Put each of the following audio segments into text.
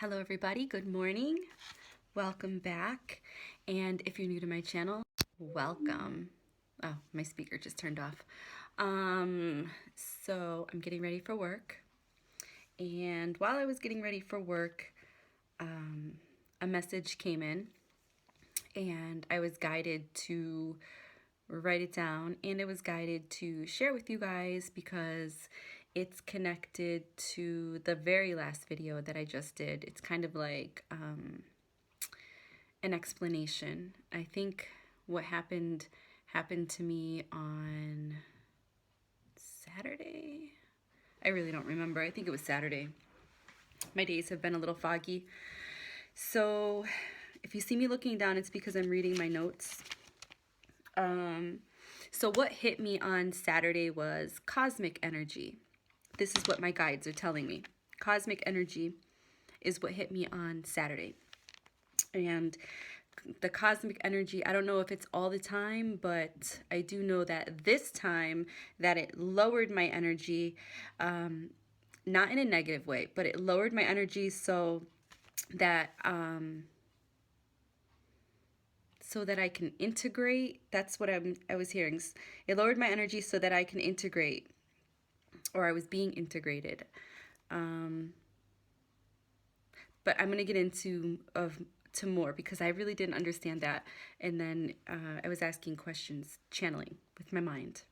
Hello everybody, good morning. Welcome back. And if you're new to my channel, welcome. Oh, my speaker just turned off. So I'm getting ready for work. And while I was getting ready for work, a message came in and I was guided to write it down, and it was guided to share with you guys because it's connected to the very last video that I just did. It's kind of like an explanation. I think what happened to me on Saturday. I really don't remember. I think it was Saturday. My days have been a little foggy. So if you see me looking down, it's because I'm reading my notes. So what hit me on Saturday was cosmic energy. This is what my guides are telling me. Cosmic energy is what hit me on Saturday. And the cosmic energy, I don't know if it's all the time, but I do know that this time that it lowered my energy, not in a negative way, but it lowered my energy so that I can integrate. That's what I was hearing. It lowered my energy so that I can integrate, or I was being integrated. But I'm going to get into more because I really didn't understand that. And then I was asking questions, channeling with my mind.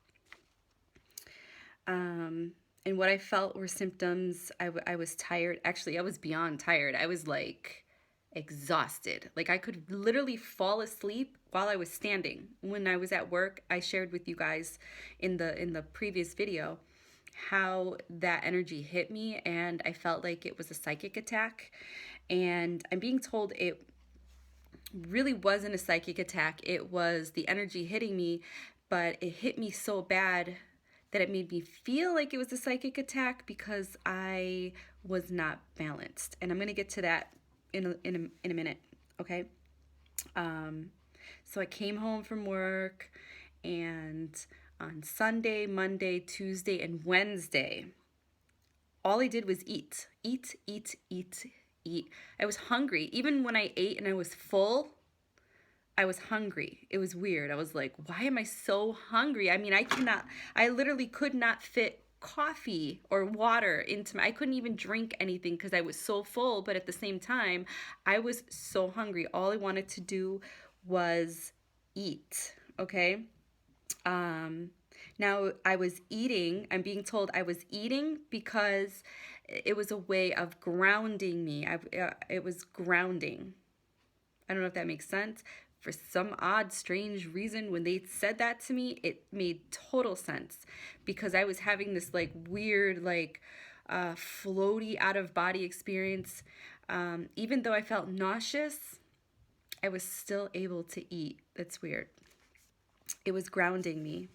And what I felt were symptoms. I was tired. Actually, I was beyond tired. I was like exhausted. Like I could literally fall asleep while I was standing. When I was at work, I shared with you guys in the previous video how that energy hit me, and I felt like it was a psychic attack. And I'm being told it really wasn't a psychic attack. It was the energy hitting me, but it hit me so bad that it made me feel like it was a psychic attack because I was not balanced. And I'm going to get to that in a minute, okay? So I came home from work, and on Sunday, Monday, Tuesday, and Wednesday, all I did was eat. I was hungry. Even when I ate and I was full, I was hungry. It was weird. I was like, why am I so hungry? I mean, I literally could not fit coffee or water into I couldn't even drink anything because I was so full, but at the same time, I was so hungry. All I wanted to do was eat, okay? Now I was eating, I'm being told I was eating because it was a way of grounding me. It was grounding. I don't know if that makes sense. For some odd, strange reason, when they said that to me, it made total sense because I was having this like weird, like floaty out of body experience. Even though I felt nauseous, I was still able to eat. That's weird. It was grounding me.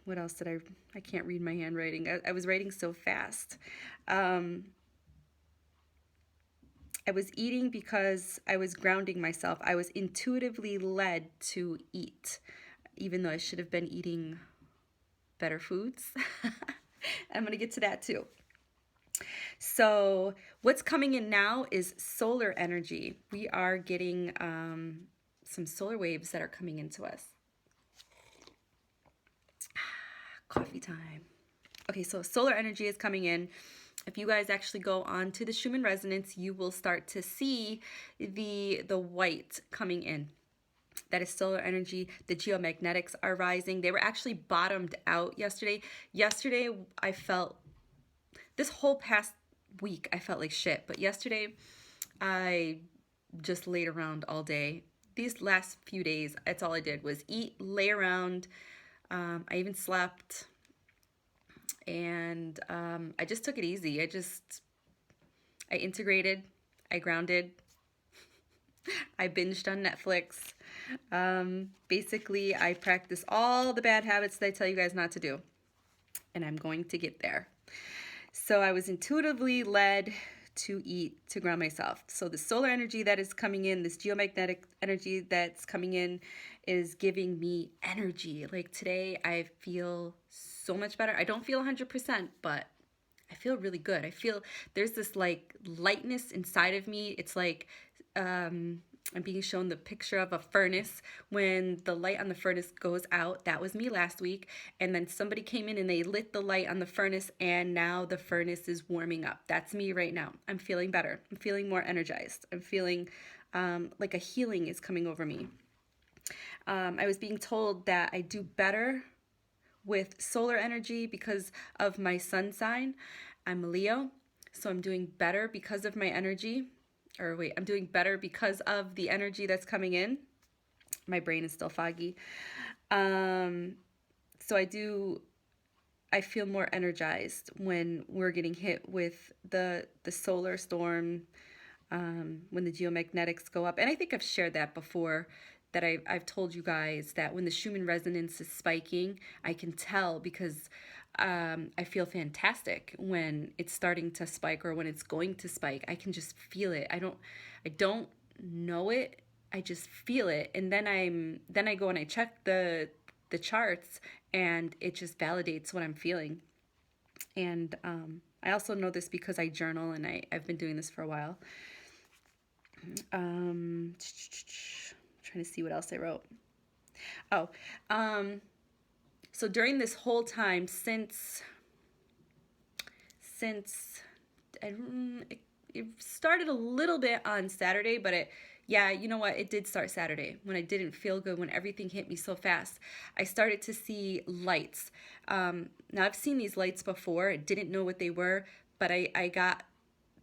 What else did I can't read my handwriting. I was writing so fast. I was eating because I was grounding myself. I was intuitively led to eat, even though I should have been eating better foods. I'm going to get to that too. So what's coming in now is solar energy. We are getting some solar waves that are coming into us. Coffee time. Okay, so solar energy is coming in. If you guys actually go on to the Schumann resonance, you will start to see the white coming in. That is solar energy. The geomagnetics are rising. They were actually bottomed out yesterday. Yesterday, I felt, this whole past week, I felt like shit. But yesterday, I just laid around all day. These last few days, that's all I did was eat, lay around. I even slept. And I just took it easy. I integrated, I grounded, I binged on Netflix. Basically, I practice all the bad habits that I tell you guys not to do. And I'm going to get there. So I was intuitively led to eat to ground myself. So the solar energy that is coming in, this geomagnetic energy that's coming in, is giving me energy. Like today, I feel so much better. I don't feel 100%, but I feel really good. I feel there's this like lightness inside of me. It's like I'm being shown the picture of a furnace. When the light on the furnace goes out, that was me last week. And then somebody came in and they lit the light on the furnace, and now the furnace is warming up. That's me right now. I'm feeling better. I'm feeling more energized. I'm feeling like a healing is coming over me. I was being told that I do better with solar energy because of my sun sign. I'm a Leo, so I'm doing better because of my energy. Or wait, I'm doing better because of the energy that's coming in. My brain is still foggy. So I feel more energized when we're getting hit with the solar storm, when the geomagnetics go up. And I think I've shared that before, that I've told you guys that when the Schumann resonance is spiking, I can tell because I feel fantastic when it's starting to spike or when it's going to spike. I can just feel it. I don't know it. I just feel it. And then I go and I check the charts, and it just validates what I'm feeling. And I also know this because I journal, and I've been doing this for a while. Trying to see what else I wrote. So during this whole time since it started a little bit on Saturday, but you know what? It did start Saturday when I didn't feel good, when everything hit me so fast. I started to see lights. Now I've seen these lights before. I didn't know what they were, but I got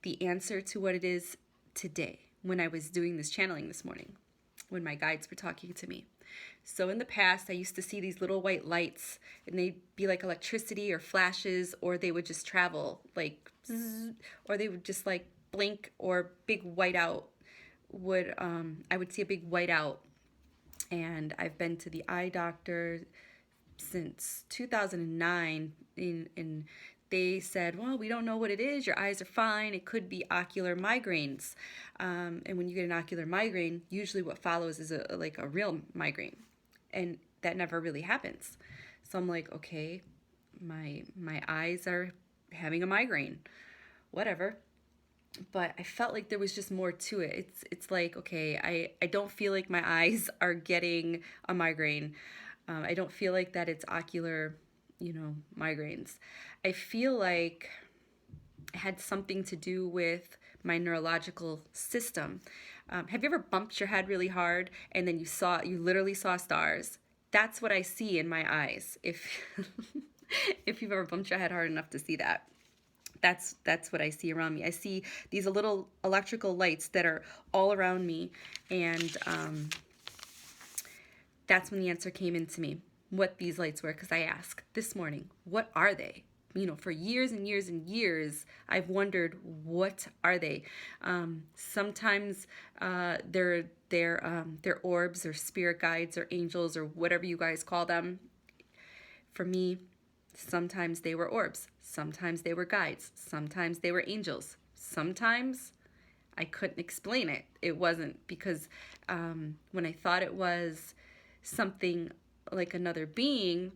the answer to what it is today when I was doing this channeling this morning, when my guides were talking to me. So in the past, I used to see these little white lights, and they'd be like electricity or flashes, or they would just travel like zzz, or they would just like blink, or big whiteout I would see a big whiteout. And I've been to the eye doctor since 2009, and they said, well, we don't know what it is. Your eyes are fine. It could be ocular migraines. And when you get an ocular migraine, usually what follows is a real migraine. And that never really happens. So I'm like, okay, my eyes are having a migraine. Whatever. But I felt like there was just more to it. It's like, okay, I don't feel like my eyes are getting a migraine. I don't feel like that it's ocular, migraines. I feel like it had something to do with my neurological system. Have you ever bumped your head really hard and then you literally saw stars? That's what I see in my eyes. If if you've ever bumped your head hard enough to see that. That's what I see around me. I see these little electrical lights that are all around me, and that's when the answer came into me, what these lights were, because I asked this morning, what are they? For years and years and years, I've wondered, what are they? Sometimes they're orbs or spirit guides or angels or whatever you guys call them. For me, sometimes they were orbs. Sometimes they were guides. Sometimes they were angels. Sometimes I couldn't explain it. It wasn't, because when I thought it was something like another being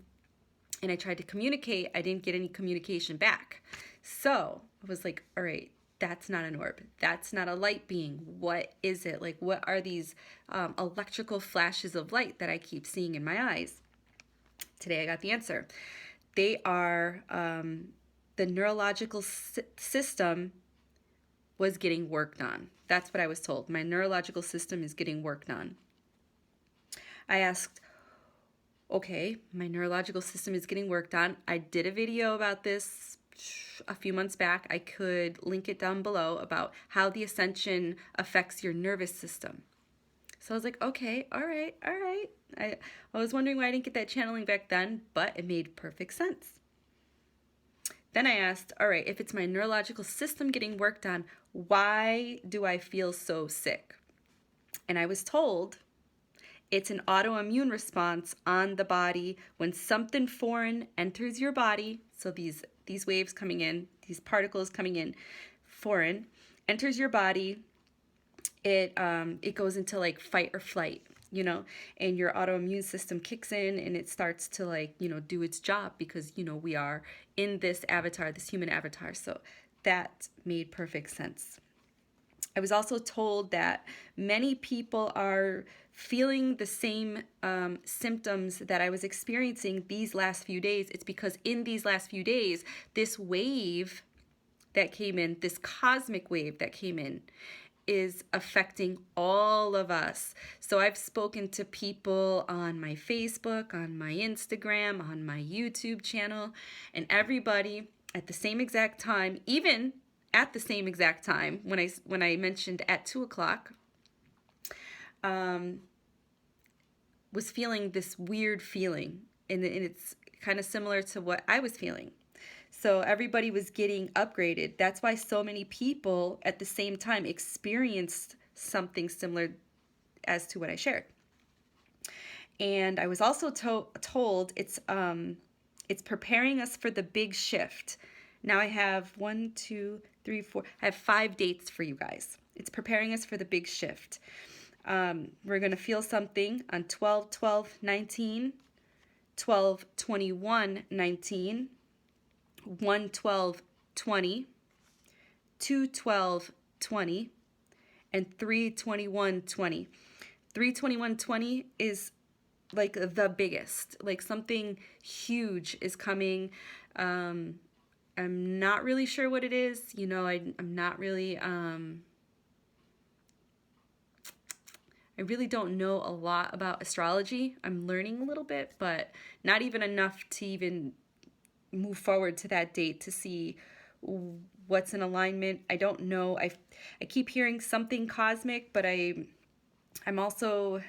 and I tried to communicate, I didn't get any communication back. So I was like, all right, that's not an orb. That's not a light being. What is it? Like, what are these electrical flashes of light that I keep seeing in my eyes? Today I got the answer. They are the neurological system was getting worked on. That's what I was told. My neurological system is getting worked on. I asked, okay, my neurological system is getting worked on. I did a video about this a few months back. I could link it down below about how the ascension affects your nervous system. So I was like, okay, all right. I was wondering why I didn't get that channeling back then, but it made perfect sense. Then I asked, all right, if it's my neurological system getting worked on, why do I feel so sick? And I was told it's an autoimmune response on the body when something foreign enters your body. So these waves coming in, these particles coming in, foreign, enters your body, it goes into like fight or flight, you know, and your autoimmune system kicks in and it starts to like, you know, do its job because, you know, we are in this avatar, this human avatar. So that made perfect sense. I was also told that many people are feeling the same symptoms that I was experiencing these last few days. It's because in these last few days, this wave that came in, this cosmic wave that came in, is affecting all of us. So I've spoken to people on my Facebook, on my Instagram, on my YouTube channel, and everybody at the same exact time, even at the same exact time when I mentioned at 2 o'clock, was feeling this weird feeling, and it's kind of similar to what I was feeling. So everybody was getting upgraded. That's why so many people at the same time experienced something similar as to what I shared. And I was also told it's preparing us for the big shift. Now I have 1, 2, 3, 4. I have 5 dates for you guys. It's preparing us for the big shift. We're going to feel something on 12/12/19, 12/21/19, 1/12/20, 2/12/20, and 3/21/20. 3/21/20 is like the biggest, like something huge is coming. I'm not really sure what it is. You know, I'm not really, I really don't know a lot about astrology. I'm learning a little bit, but not even enough to even move forward to that date to see what's in alignment. I don't know. I keep hearing something cosmic, but I'm also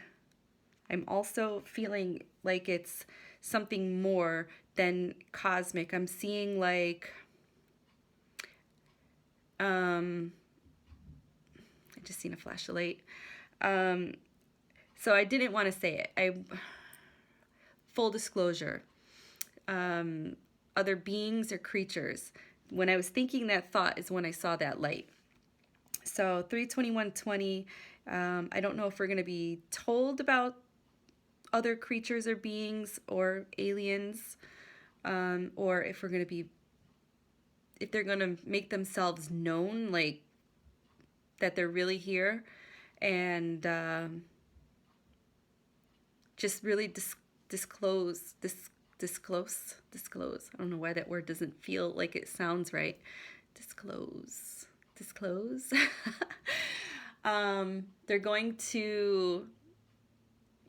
feeling like it's something more than cosmic. I'm seeing like I just seen a flash of light. So I didn't want to say it. Full disclosure. Other beings or creatures. When I was thinking that thought is when I saw that light. So 3/21/20, I don't know if we're going to be told about other creatures or beings or aliens, or if we're going to be, if they're going to make themselves known, like that they're really here, and just really disclose. I don't know why that word doesn't feel like it sounds right. Disclose. They're going to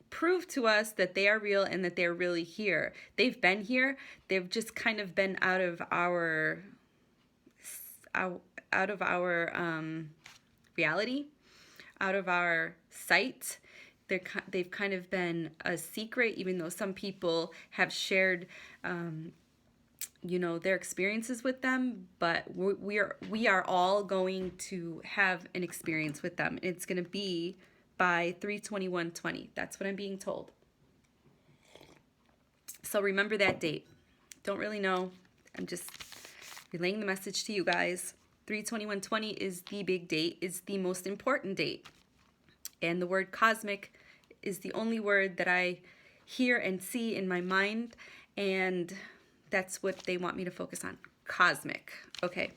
prove to us that they are real and that they're really here. They've been here. They've just kind of been out of our reality, out of our sight. They've kind of been a secret, even though some people have shared, you know, their experiences with them. But we are all going to have an experience with them. It's going to be by 3/21/20. That's what I'm being told. So remember that date. Don't really know. I'm just relaying the message to you guys. 3/21/20 is the big date, is the most important date. And the word cosmic is the only word that I hear and see in my mind, and that's what they want me to focus on. Cosmic. Okay.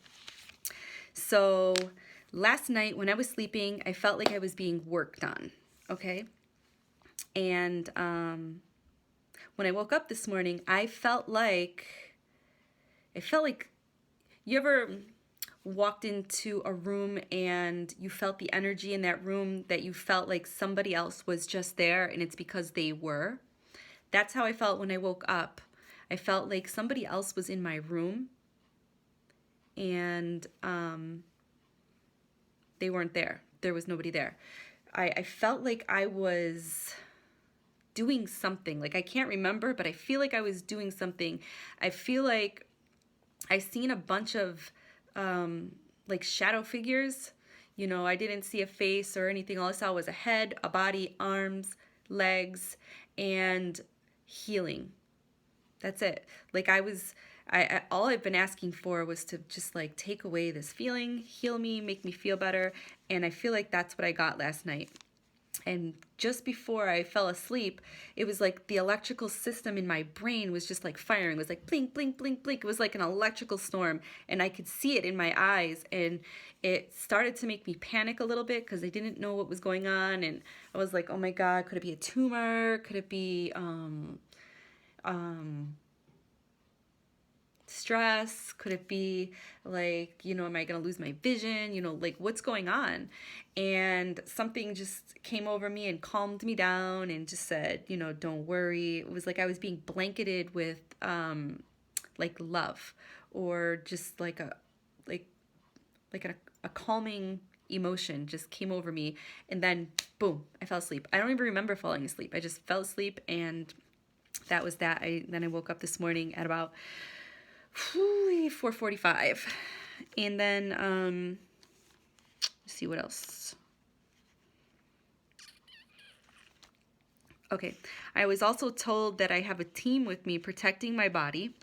So last night when I was sleeping, I felt like I was being worked on. Okay. And when I woke up this morning, I felt like you ever walked into a room and you felt the energy in that room, that you felt like somebody else was just there, and it's because they were. That's how I felt when I woke up. I felt like somebody else was in my room, and they weren't there. There was nobody there. I felt like I was doing something. Like, I can't remember, but I feel like I was doing something. I feel like I seen a bunch of like shadow figures. You know, I didn't see a face or anything. All I saw was a head, a body, arms, legs, and healing. That's it. Like I all I've been asking for was to just like take away this feeling, heal me, make me feel better. And I feel like that's what I got last night. And just before I fell asleep, it was like the electrical system in my brain was just like firing. It was like blink, blink, blink, blink. It was like an electrical storm, and I could see it in my eyes. And it started to make me panic a little bit because I didn't know what was going on. And I was like, oh my God, could it be a tumor? Could it be stress? Could it be like, am I going to lose my vision? Like what's going on? And something just came over me and calmed me down and just said, don't worry. It was like I was being blanketed with like love, or just like a calming emotion just came over me, and then boom, I fell asleep. I don't even remember falling asleep. I just fell asleep, and that was that. Then I woke up this morning at about 4:45, and then let's see what else. Okay, I was also told that I have a team with me protecting my body,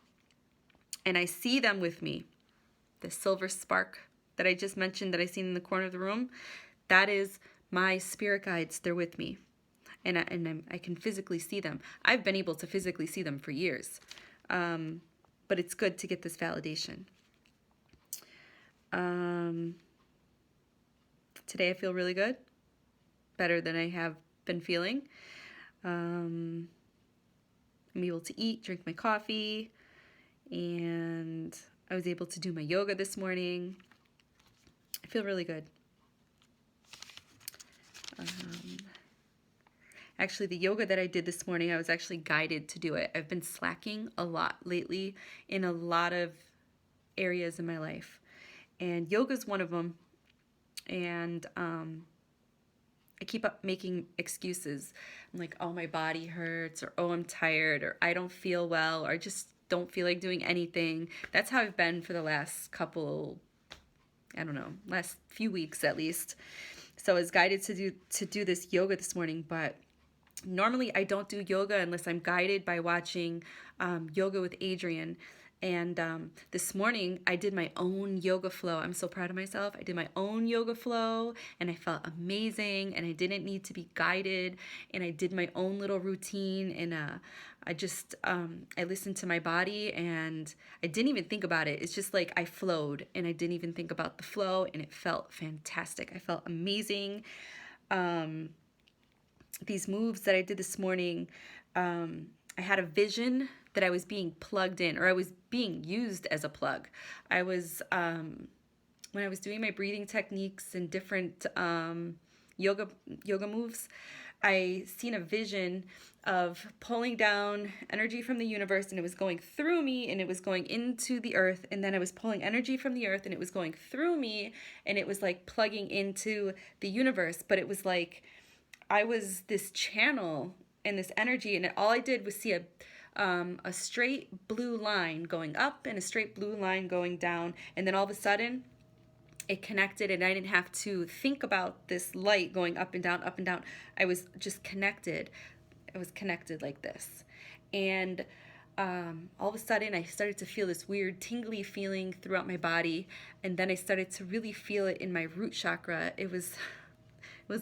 and I see them with me. The silver spark that I just mentioned that I seen in the corner of the room, that is my spirit guides. They're with me, and I can physically see them. I've been able to physically see them for years. But it's good to get this validation. Today I feel really good, better than I have been feeling. I'm able to eat, drink my coffee, and I was able to do my yoga this morning. I feel really good. Actually, the yoga that I did this morning, I was actually guided to do it. I've been slacking a lot lately in a lot of areas in my life. And yoga is one of them. And I keep up making excuses. I'm like, oh, my body hurts, or oh, I'm tired, or I don't feel well, or I just don't feel like doing anything. That's how I've been for the last last few weeks at least. So I was guided to do this yoga this morning, but normally I don't do yoga unless I'm guided by watching Yoga with Adriene. And this morning I did my own yoga flow. I'm so proud of myself. I did my own yoga flow, and I felt amazing, and I didn't need to be guided, and I did my own little routine, and I listened to my body, and I didn't even think about it. It's just like I flowed, and I didn't even think about the flow, and it felt fantastic. I felt amazing. These moves that I did this morning, I had a vision that I was being plugged in, or I was being used as a plug. I was, when I was doing my breathing techniques and different yoga moves, I seen a vision of pulling down energy from the universe, and it was going through me, and it was going into the earth, and then I was pulling energy from the earth, and it was going through me, and it was like plugging into the universe. But it was like I was this channel and this energy, and all I did was see a straight blue line going up and a straight blue line going down, and then all of a sudden it connected, and I didn't have to think about this light going up and down, up and down. I was just connected. I was connected like this, and all of a sudden I started to feel this weird tingly feeling throughout my body, and then I started to really feel it in my root chakra. It was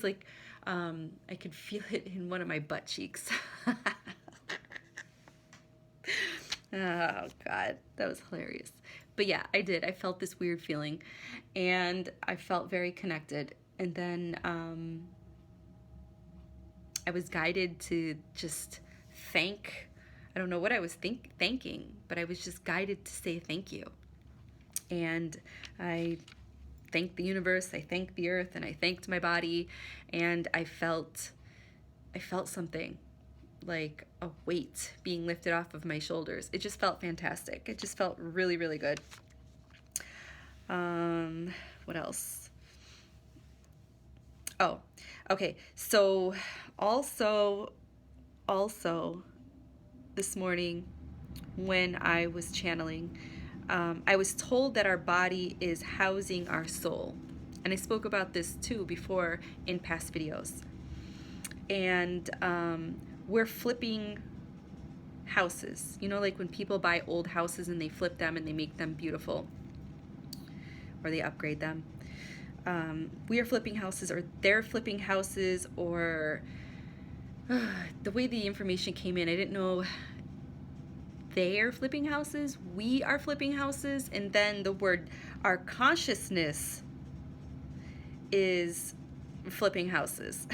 like I could feel it in one of my butt cheeks. Oh God, that was hilarious. But yeah, I did. I felt this weird feeling, and I felt very connected. And then I was guided to just thank. I don't know what I was thanking, but I was just guided to say thank you. And I thanked the universe, I thanked the earth, and I thanked my body, and I felt something, like a weight being lifted off of my shoulders. It just felt fantastic. It just felt really, really good. What else? Oh, okay. So also this morning when I was channeling, I was told that our body is housing our soul. And I spoke about this too before in past videos. And we're flipping houses. You know, like when people buy old houses and they flip them and they make them beautiful, or they upgrade them. We are flipping houses, or they're flipping houses, or the way the information came in, I didn't know they're flipping houses. We are flipping houses. And then the word, our consciousness is flipping houses.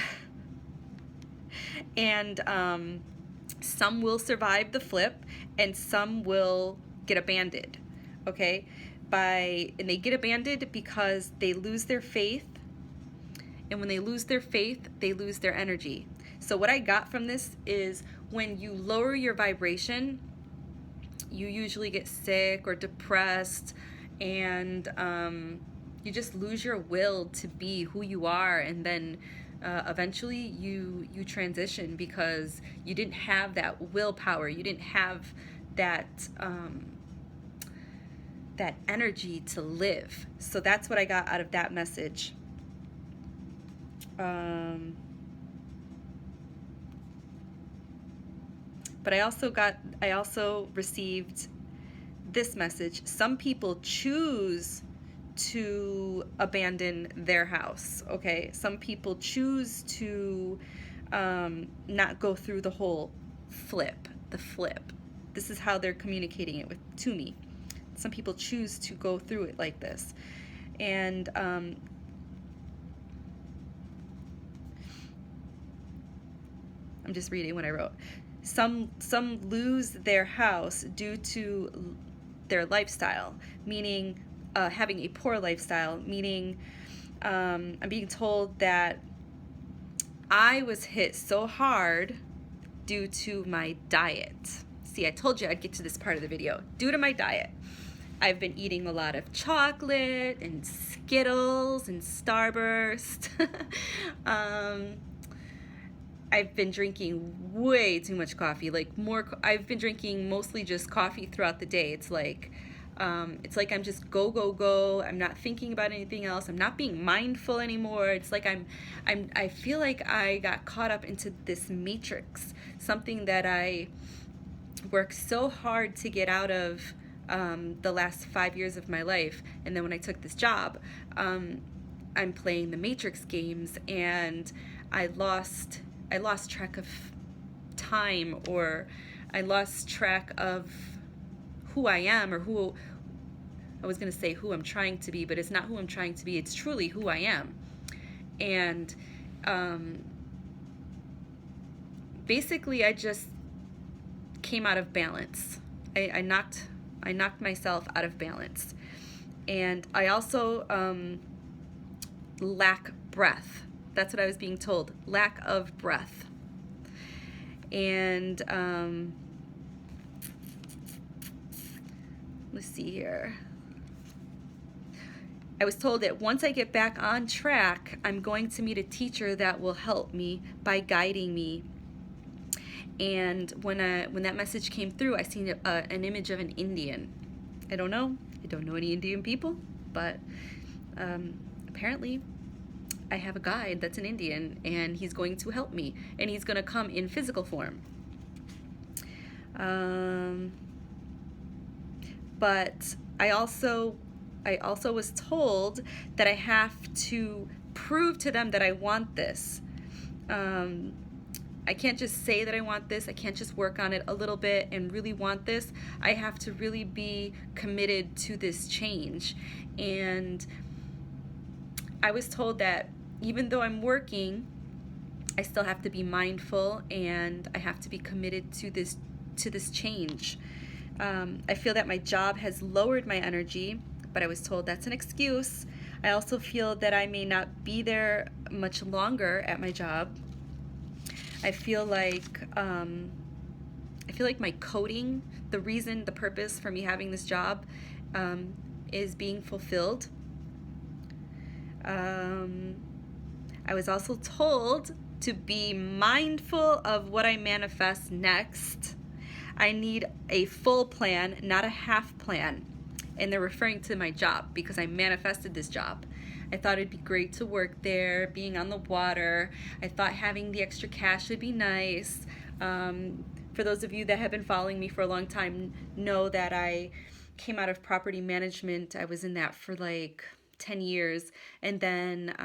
And some will survive the flip and some will get abandoned. Okay? And they get abandoned because they lose their faith. And when they lose their faith, they lose their energy. So what I got from this is, when you lower your vibration, you usually get sick or depressed, and you just lose your will to be who you are, and then eventually you transition because you didn't have that willpower, you didn't have that that energy to live. So that's what I got out of that message. But I also received this message. Some people choose to abandon their house, okay? Some people choose to not go through the whole flip. This is how they're communicating it to me. Some people choose to go through it like this. And I'm just reading what I wrote. Some lose their house due to their lifestyle, meaning having a poor lifestyle, meaning I'm being told that I was hit so hard due to my diet. See, I told you I'd get to this part of the video. Due to my diet, I've been eating a lot of chocolate and Skittles and Starburst. I've been drinking way too much coffee, I've been drinking mostly just coffee throughout the day. It's like I'm just go. I'm not thinking about anything else. I'm not being mindful anymore. It's like I feel like I got caught up into this matrix, something that I worked so hard to get out of the last 5 years of my life. And then when I took this job, I'm playing the matrix games, and I lost track of time, or I lost track of who I am, or who I'm trying to be, but it's not who I'm trying to be. It's truly who I am. And basically I just came out of balance. I knocked myself out of balance. And I also lack breath. That's what I was being told. Lack of breath. And let's see here. I was told that once I get back on track, I'm going to meet a teacher that will help me by guiding me. And when that message came through, I seen an image of an Indian. I don't know any Indian people, but apparently I have a guide that's an Indian, and he's going to help me, and he's going to come in physical form. But I also was told that I have to prove to them that I want this. I can't just say that I want this. I can't just work on it a little bit and really want this. I have to really be committed to this change. And I was told that even though I'm working, I still have to be mindful, and I have to be committed to this change. I feel that my job has lowered my energy, but I was told that's an excuse. I also feel that I may not be there much longer at my job. I feel like my coding, the purpose for me having this job, is being fulfilled. I was also told to be mindful of what I manifest next. I need a full plan, not a half plan. And they're referring to my job, because I manifested this job. I thought it'd be great to work there, being on the water. I thought having the extra cash would be nice. For those of you that have been following me for a long time, know that I came out of property management. I was in that for like 10 years. And then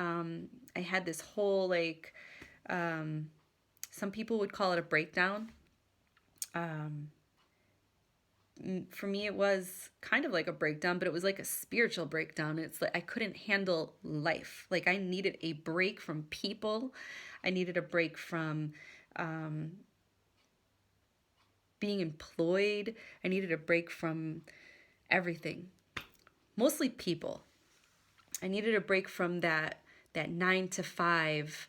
I had this whole like, some people would call it a breakdown. For me, it was kind of like a breakdown, but it was like a spiritual breakdown. It's like I couldn't handle life. Like I needed a break from people. I needed a break from being employed. I needed a break from everything, mostly people. I needed a break from that 9 to 5,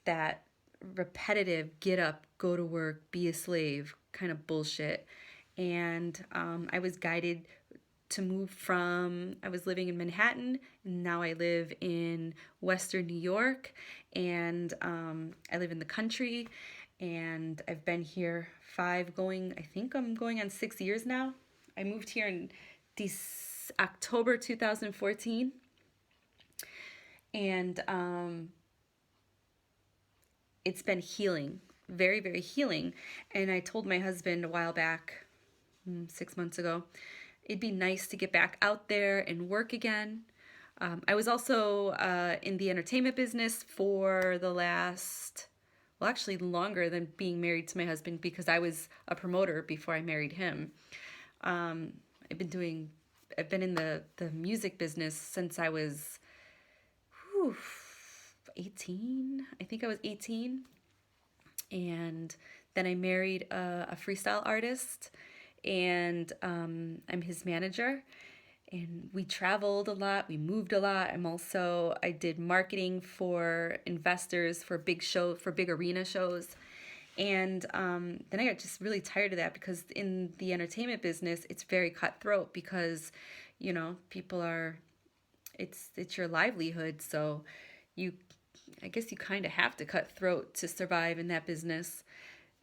that repetitive get up, go to work, be a slave kind of bullshit. And I was guided to move from, I was living in Manhattan, and now I live in Western New York, and I live in the country, and I've been here I think I'm going on 6 years now. I moved here in October 2014, and it's been healing, very, very healing. And I told my husband a while back, 6 months ago, it'd be nice to get back out there and work again. I was also in the entertainment business for the last, well, actually longer than being married to my husband, because I was a promoter before I married him. I've been in the music business since I was 18. I think I was 18. And then I married a freestyle artist, and I'm his manager. And we traveled a lot, we moved a lot. I did marketing for investors for big arena shows. And then I got just really tired of that, because in the entertainment business, it's very cutthroat, because, you know, it's your livelihood. So I guess you kind of have to cut throat to survive in that business.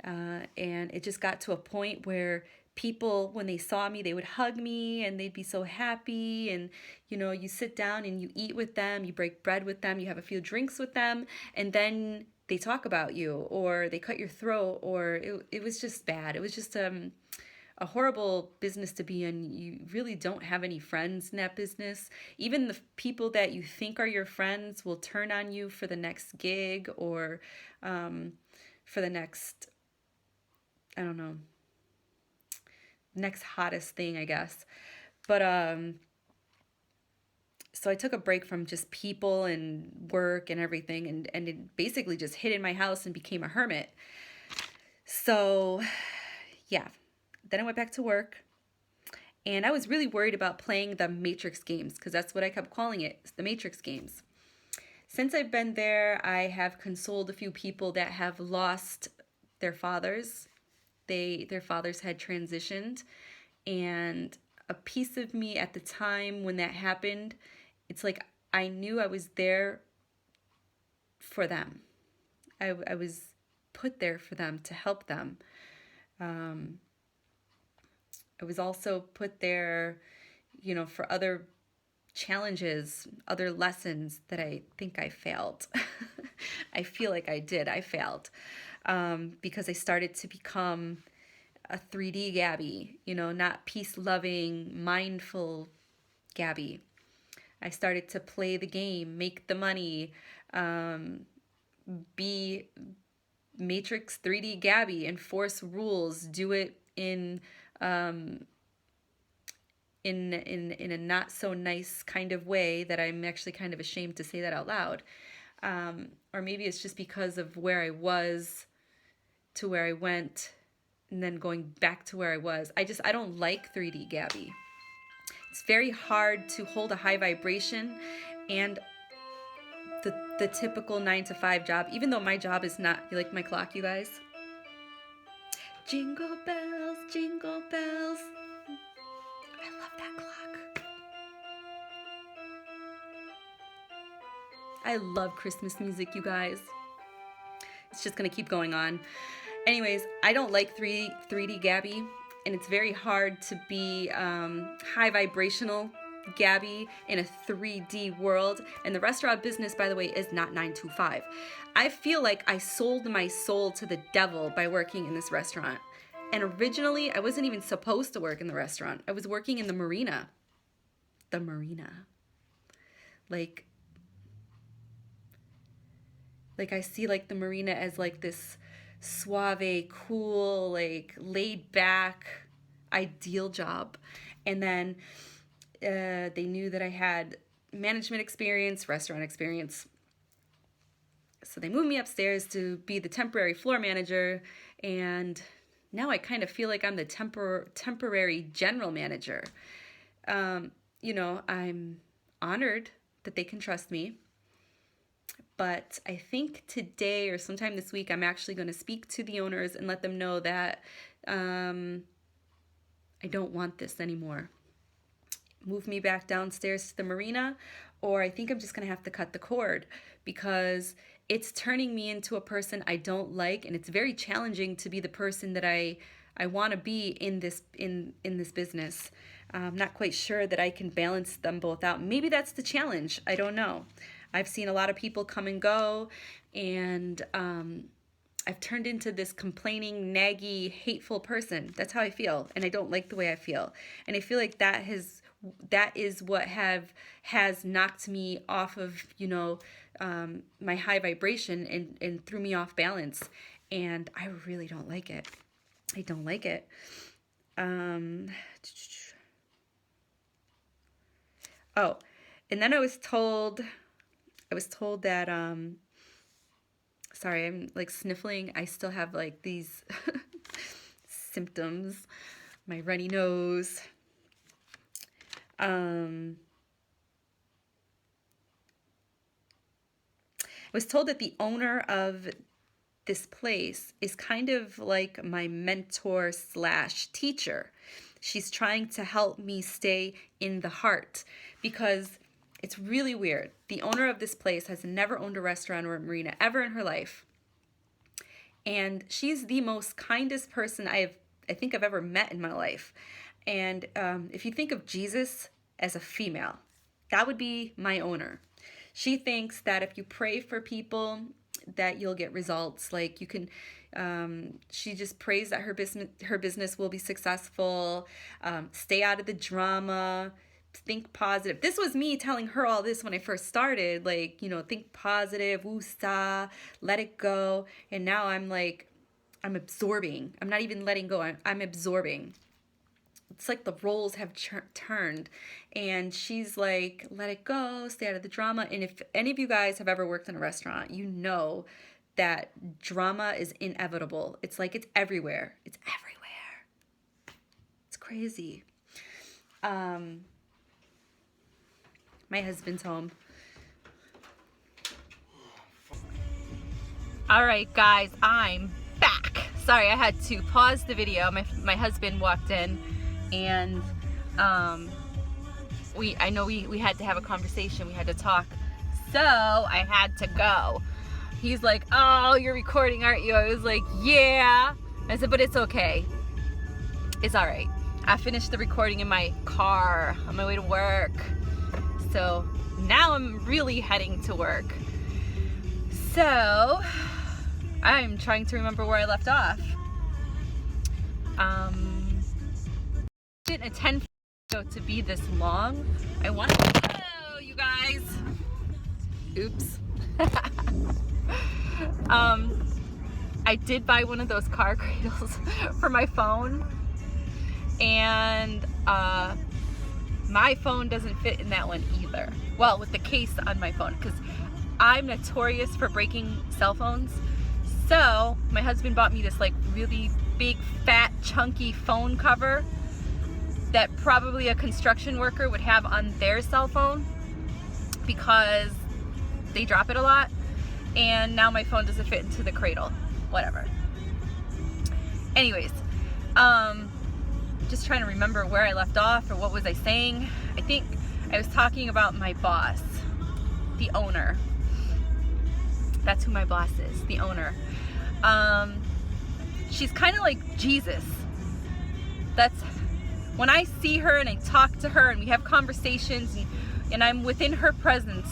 And it just got to a point where people, when they saw me, they would hug me and they'd be so happy. And, you know, you sit down and you eat with them, you break bread with them, you have a few drinks with them, and then they talk about you, or they cut your throat, or it was just bad. It was just a horrible business to be in. You really don't have any friends in that business. Even the people that you think are your friends will turn on you for the next gig, or for the next, I don't know, next hottest thing, I guess. But so I took a break from just people and work and everything, and it basically just hid in my house and became a hermit. So yeah, then I went back to work, and I was really worried about playing the Matrix games, because that's what I kept calling it, the Matrix games. Since I've been there, I have consoled a few people that have lost their fathers. Their fathers had transitioned, and a piece of me at the time when that happened, it's like I knew I was there for them. I was put there for them, to help them. I was also put there, you know, for other challenges, other lessons that I think I failed. I feel like I did. I failed because I started to become a 3D Gabbie, you know, not peace-loving, mindful Gabbie. I started to play the game, make the money, be Matrix 3D Gabbie, enforce rules, do it in a not so nice kind of way that I'm actually kind of ashamed to say that out loud. Or maybe it's just because of where I was to where I went, and then going back to where I was. I don't like 3D Gabbie. It's very hard to hold a high vibration and the typical 9 to 5 job, even though my job is not, you like my clock, you guys? Jingle bells, jingle bells. I love that clock. I love Christmas music, you guys. It's just gonna keep going on. Anyways, I don't like 3D Gabbie, and it's very hard to be high vibrational Gabbie in a 3D world. And the restaurant business, by the way, is not 9 to 5. I feel like I sold my soul to the devil by working in this restaurant. And originally, I wasn't even supposed to work in the restaurant. I was working in the marina. The marina. Like I see like the marina as like this suave, cool, like laid back, ideal job. And then they knew that I had management experience, restaurant experience. So they moved me upstairs to be the temporary floor manager. And now I kind of feel like I'm the temporary general manager. You know, I'm honored that they can trust me. But I think today or sometime this week, I'm actually going to speak to the owners and let them know that I don't want this anymore. Move me back downstairs to the marina, or I think I'm just going to have to cut the cord, because it's turning me into a person I don't like, and it's very challenging to be the person that I want to be in this business. I'm not quite sure that I can balance them both out. Maybe that's the challenge. I don't know. I've seen a lot of people come and go, and I've turned into this complaining, naggy, hateful person. That's how I feel, and I don't like the way I feel. And I feel like that is what has knocked me off of, you know, my high vibration and threw me off balance. And I really don't like it. I don't like it. Oh, and then I was told that, sorry, I'm like sniffling. I still have like these symptoms, my runny nose. I was told that the owner of this place is kind of like my mentor / teacher. She's trying to help me stay in the heart, because it's really weird. The owner of this place has never owned a restaurant or a marina ever in her life. And she's the most kindest person I think I've ever met in my life. And if you think of Jesus as a female, that would be my owner. She thinks that if you pray for people, that you'll get results. Like you can, she just prays that her business will be successful. Stay out of the drama. Think positive. This was me telling her all this when I first started, like, you know, think positive, woosah, let it go. And now I'm like, I'm absorbing. I'm not even letting go. I'm absorbing. It's like the roles have turned, and she's like, let it go, stay out of the drama. And if any of you guys have ever worked in a restaurant, you know that drama is inevitable. It's like, it's everywhere. It's everywhere. It's crazy. My husband's home. All right, guys, I'm back. Sorry, I had to pause the video. My husband walked in, and we had to have a conversation. We had to talk. So I had to go. He's like, "Oh, you're recording, aren't you?" I was like, "Yeah." I said, "But it's okay. It's all right." I finished the recording in my car on my way to work. So now I'm really heading to work. So I'm trying to remember where I left off. Didn't intend for it to be this long. I wanted to, oh, you guys. Oops. I did buy one of those car cradles for my phone, and my phone doesn't fit in that one either. Well, with the case on my phone, because I'm notorious for breaking cell phones. So my husband bought me this like really big, fat, chunky phone cover that probably a construction worker would have on their cell phone, because they drop it a lot. And now my phone doesn't fit into the cradle. Whatever. Anyways, just trying to remember where I left off, or what was I saying. I think I was talking about my boss, the owner. That's who my boss is, the owner. She's kind of like Jesus. That's when I see her and I talk to her and we have conversations and I'm within her presence,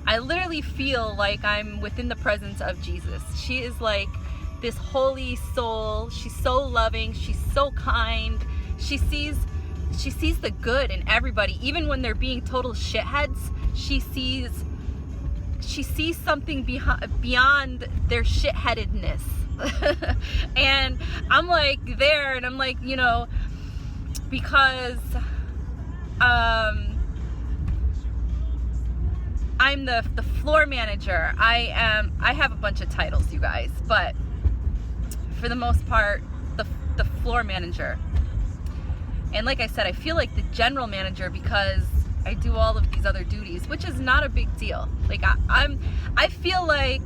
I literally feel like I'm within the presence of Jesus. She is like this holy soul. She's so loving. She's so kind. She sees the good in everybody, even when they're being total shitheads. She sees something beyond their shitheadedness. And I'm like there, and I'm like, you know, because I'm the floor manager. I have a bunch of titles, you guys, but for the most part, the floor manager. And like I said, I feel like the general manager because I do all of these other duties, which is not a big deal. Like I feel like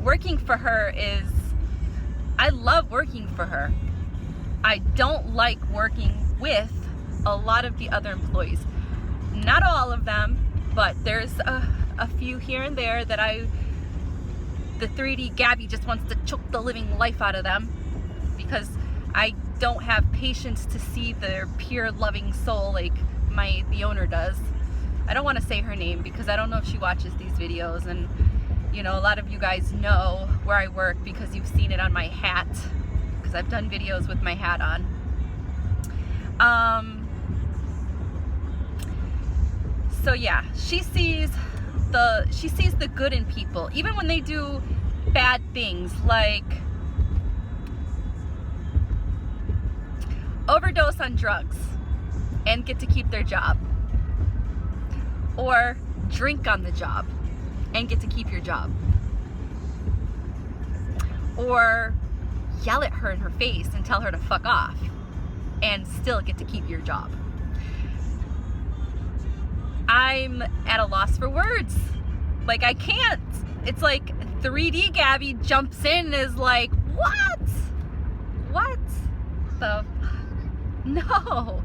working for her I love working for her. I don't like working with a lot of the other employees. Not all of them, but there's a few here and there that the 3D Gabbie just wants to choke the living life out of them because I don't have patience to see their pure loving soul like the owner does. I don't want to say her name because I don't know if she watches these videos, and you know, a lot of you guys know where I work because you've seen it on my hat, because I've done videos with my hat on. So yeah, she sees the good in people, even when they do bad things like overdose on drugs and get to keep their job, or drink on the job and get to keep your job, or yell at her in her face and tell her to fuck off and still get to keep your job. I'm at a loss for words. Like, I can't. It's like 3D Gabbie jumps in and is like, what the no,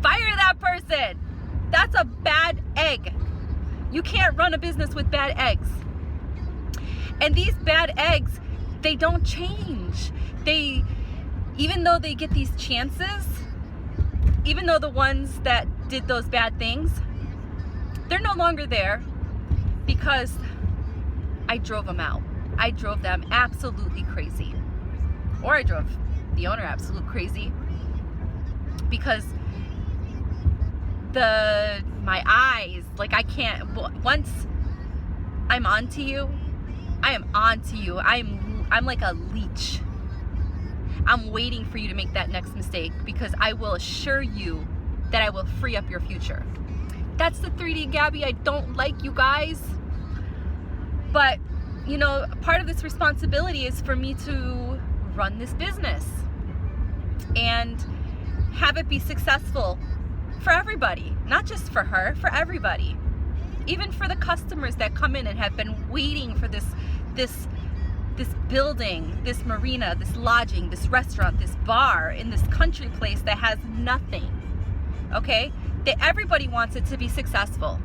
fire that person. That's a bad egg. You can't run a business with bad eggs. And these bad eggs, they don't change. Even though they get these chances, even though the ones that did those bad things, they're no longer there because I drove them out. I drove them absolutely crazy. Or I drove the owner absolute crazy because my eyes, like, I can't, once I'm onto you, I am onto you. I'm like a leech. I'm waiting for you to make that next mistake because I will assure you that I will free up your future. That's the 3D Gabbie I don't like, you guys. But, you know, part of this responsibility is for me to run this business and have it be successful for everybody, not just for her, for everybody. Even for the customers that come in and have been waiting for this building, this marina, this lodging, this restaurant, this bar in this country place that has nothing. Okay? Everybody wants it to be successful.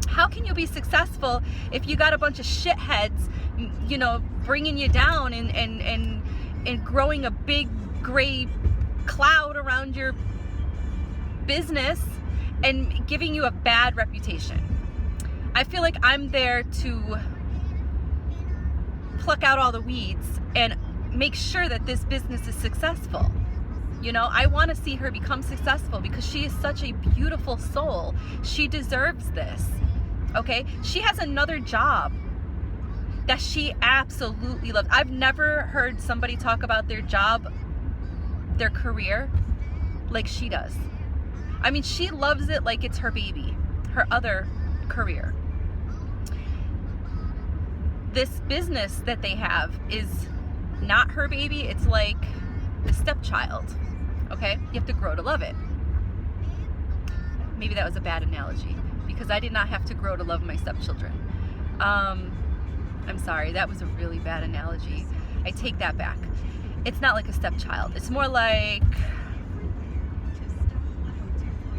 How can you be successful if you got a bunch of shitheads, you know, bringing you down and growing a big gray cloud around your business and giving you a bad reputation? I feel like I'm there to pluck out all the weeds and make sure that this business is successful. You know, I want to see her become successful because she is such a beautiful soul. She deserves this. Okay? She has another job that she absolutely loves. I've never heard somebody talk about their job, their career, like she does. I mean, she loves it like it's her baby, her other career. This business that they have is not her baby. It's like the stepchild. Okay? You have to grow to love it. Maybe that was a bad analogy because I did not have to grow to love my stepchildren. I'm sorry, that was a really bad analogy. I take that back. It's not like a stepchild. It's more like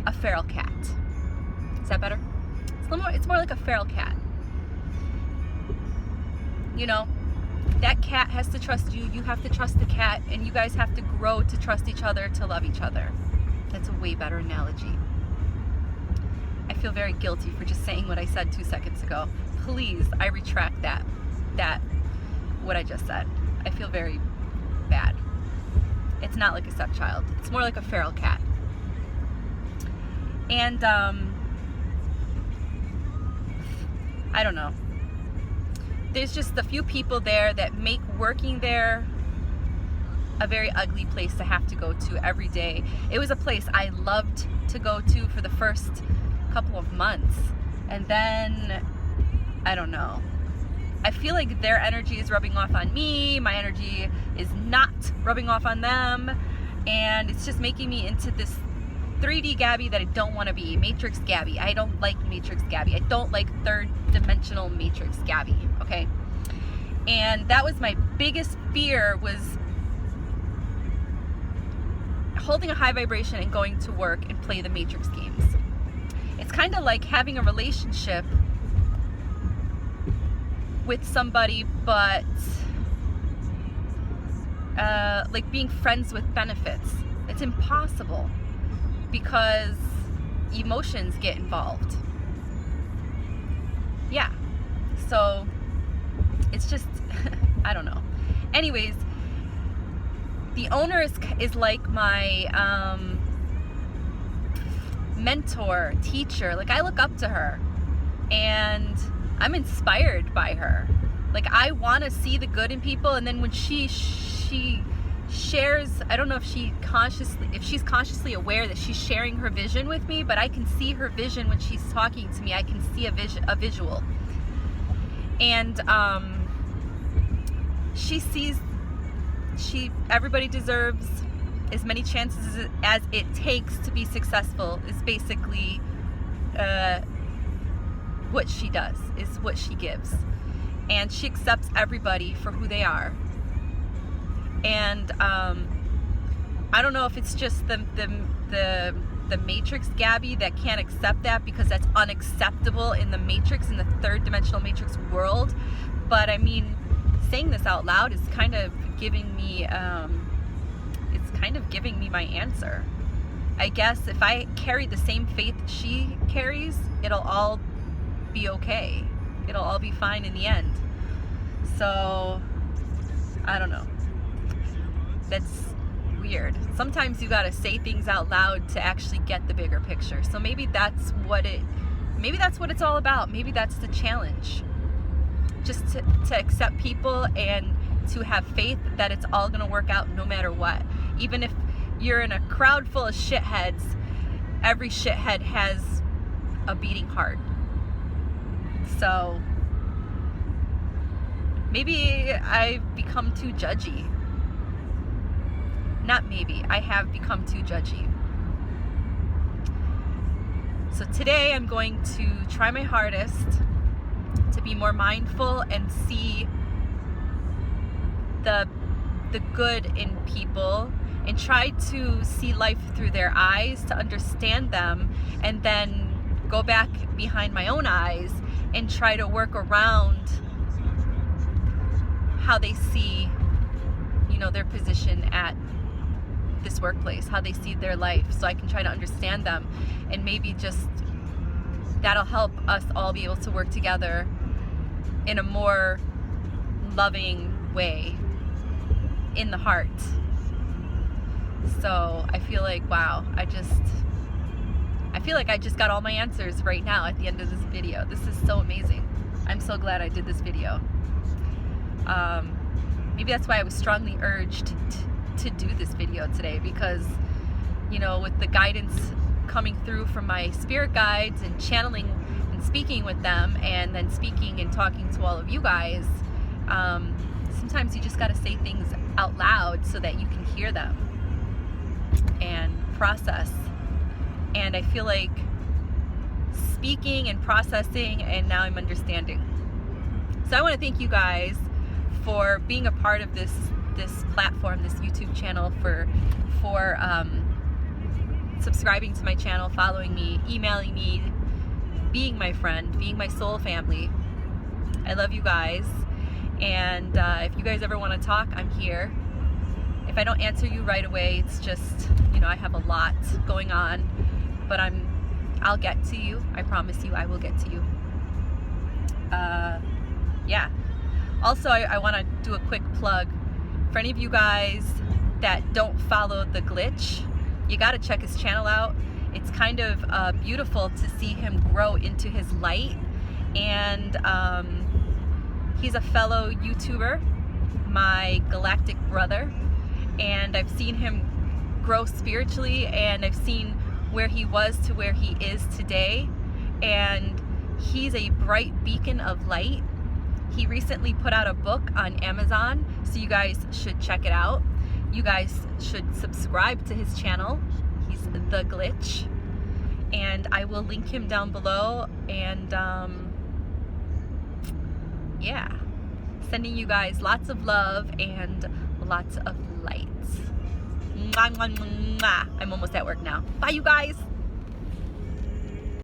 a feral cat. Is that better? It's more like a feral cat. You know, that cat has to trust you, you have to trust the cat, and you guys have to grow to trust each other, to love each other. That's a way better analogy. I feel very guilty for just saying what I said 2 seconds ago. Please, I retract that, what I just said. I feel very bad. It's not like a stepchild. It's more like a feral cat. And, I don't know. There's just a few people there that make working there a very ugly place to have to go to every day. It was a place I loved to go to for the first couple of months. And then, I don't know. I feel like their energy is rubbing off on me. My energy is not rubbing off on them. And it's just making me into this 3D Gabbie that I don't want to be. Matrix Gabbie. I don't like Matrix Gabbie. I don't like third dimensional Matrix Gabbie. Okay? And that was my biggest fear, was holding a high vibration and going to work and play the Matrix games. It's kind of like having a relationship with somebody, but like being friends with benefits. It's impossible because emotions get involved. Yeah. So it's just, I don't know. Anyways, the owner is like my mentor, teacher. Like, I look up to her and I'm inspired by her. Like, I want to see the good in people, and then when she shares, I don't know if she's consciously aware that she's sharing her vision with me, but I can see her vision when she's talking to me. I can see a visual. And she sees everybody deserves as many chances as it takes to be successful, is basically what she does, is what she gives. And she accepts everybody for who they are. And I don't know if it's just the Matrix Gabbie that can't accept that, because that's unacceptable in the Matrix, in the third dimensional Matrix world. But I mean, saying this out loud is kind of giving me my answer. I guess if I carry the same faith she carries, it'll all be okay. It'll all be fine in the end. So, I don't know. That's weird. Sometimes you gotta say things out loud to actually get the bigger picture. So maybe that's what it's all about. Maybe that's the challenge. Just to accept people and to have faith that it's all gonna work out no matter what. Even if you're in a crowd full of shitheads, every shithead has a beating heart. So maybe I've become too judgy. Not maybe, I have become too judgy. So today I'm going to try my hardest to be more mindful and see the good in people, and try to see life through their eyes, to understand them, and then go back behind my own eyes and try to work around how they see, their position at this workplace, how they see their life, so I can try to understand them, and maybe just that'll help us all be able to work together in a more loving way in the heart. So I feel like, wow, I feel like I just got all my answers right now at the end of this video. This is so amazing. I'm so glad I did this video. Maybe that's why I was strongly urged to do this video today, because, with the guidance coming through from my spirit guides and channeling and speaking with them, and then speaking and talking to all of you guys, sometimes you just got to say things out loud so that you can hear them and process. And I feel like speaking and processing, and now I'm understanding. So I want to thank you guys for being a part of this platform, this YouTube channel, for subscribing to my channel, following me, emailing me, being my friend, being my soul family. I love you guys. And if you guys ever want to talk, I'm here. If I don't answer you right away, it's just, you know, I have a lot going on, but I'll get to you. I promise you I will get to you. Yeah. Also, I want to do a quick plug. For any of you guys that don't follow The Glitch, you got to check his channel out. It's kind of beautiful to see him grow into his light. And he's a fellow YouTuber, my galactic brother. And I've seen him grow spiritually, and I've seen where he was to where he is today. And he's a bright beacon of light. He recently put out a book on Amazon, so you guys should check it out. You guys should subscribe to his channel. He's The Glitch. And I will link him down below. And yeah, sending you guys lots of love and lots of light. Mwah, mwah, mwah. I'm almost at work now. Bye, you guys.